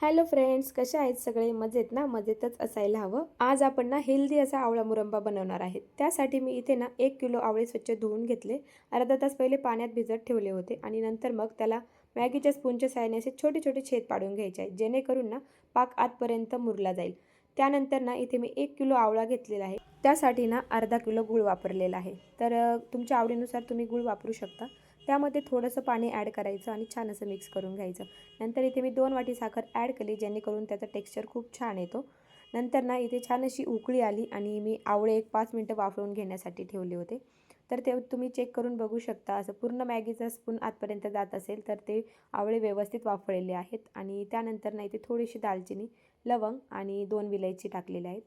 Hello friends, कसे आहेत सगळे? मजेत ना? मजेतच असायला हवं. आज आपण ना हेल्दी असा आवळा मुरंबा बनवणार आहे. त्यासाठी मी इथे ना 1 किलो आवळे स्वच्छ धुवून घेतले. अर्धा तास पहिले पाण्यात भिजत ठेवले होते आणि नंतर मग त्याला मॅगीच्या स्पूनच्या साहाय्याने असे छोटे छोटे छेद पाडून घ्यायचे आहेत, जेणेकरून ना पाक आतपर्यंत मुरला जाईल. त्यानंतर ना इथे मी 1 किलो आवळा घेतलेला आहे. त्यासाठी ना अर्धा किलो गूळ वापरलेला आहे. तर तुमच्या आवडीनुसार तुम्ही गूळ वापरू शकता. त्यामध्ये थोडंसं पाणी ॲड करायचं आणि छान असं मिक्स करून घ्यायचं. नंतर इथे मी 2 वाटी साखर ॲड केली, जेणेकरून त्याचा टेक्स्चर खूप छान येतो. नंतर ना इथे छान अशी उकळी आली आणि मी आवळे एक 5 मिनटं वाफवून घेण्यासाठी ठेवले होते. तर ते तुम्ही चेक करून बघू शकता. असं पूर्ण मॅगीचा स्पून आतपर्यंत जात असेल तर ते आवळे व्यवस्थित वाफवलेले आहेत. आणि त्यानंतर ना इथे थोडीशी दालचिनी, लवंग आणि 2 विलायची टाकलेल्या आहेत.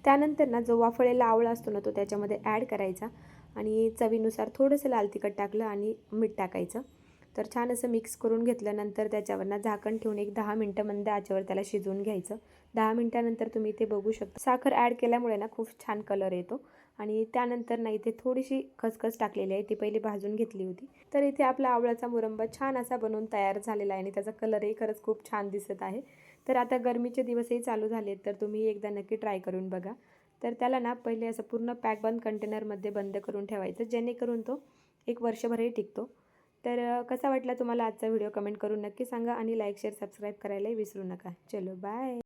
त्यानंतर ना जो वाफवलेला आवळा असतो ना तो त्याच्यामध्ये ॲड करायचा आणि चवीनुसार थोडंसं लाल तिखट टाकलं आणि मीठ टाकायचं. तर छान असं मिक्स करून घेतल्यानंतर त्याच्यावर ना झाकण ठेवून एक 10 मिनटं मंद आचेवर त्याला शिजवून घ्यायचं. 10 मिनटानंतर तुम्ही इथे बघू शकता साखर ॲड केल्यामुळे ना खूप छान कलर येतो. आणि त्यानंतर ना इथे थोडीशी खसखस टाकलेली आहे, ती पहिली भाजून घेतली होती. तर इथे आपला आवळ्याचा मुरंबा छान असा बनवून तयार झालेला आहे आणि त्याचा कलरही खरंच खूप छान दिसत आहे. तर आता गरमीचे दिवसही चालू झाले तर तुम्ही एकदा नक्की ट्राय करून बघा. तर त्याला ना पहिले असं पूर्ण पॅकबंद कंटेनरमध्ये बंद करून ठेवायचं, जेणेकरून तो एक वर्षभरही टिकतो. तर कसा वाटला तुम्हाला आजचा व्हिडिओ कमेंट करून नक्की सांगा आणि लाईक शेअर सबस्क्राईब करायलाही विसरू नका. चलो बाय.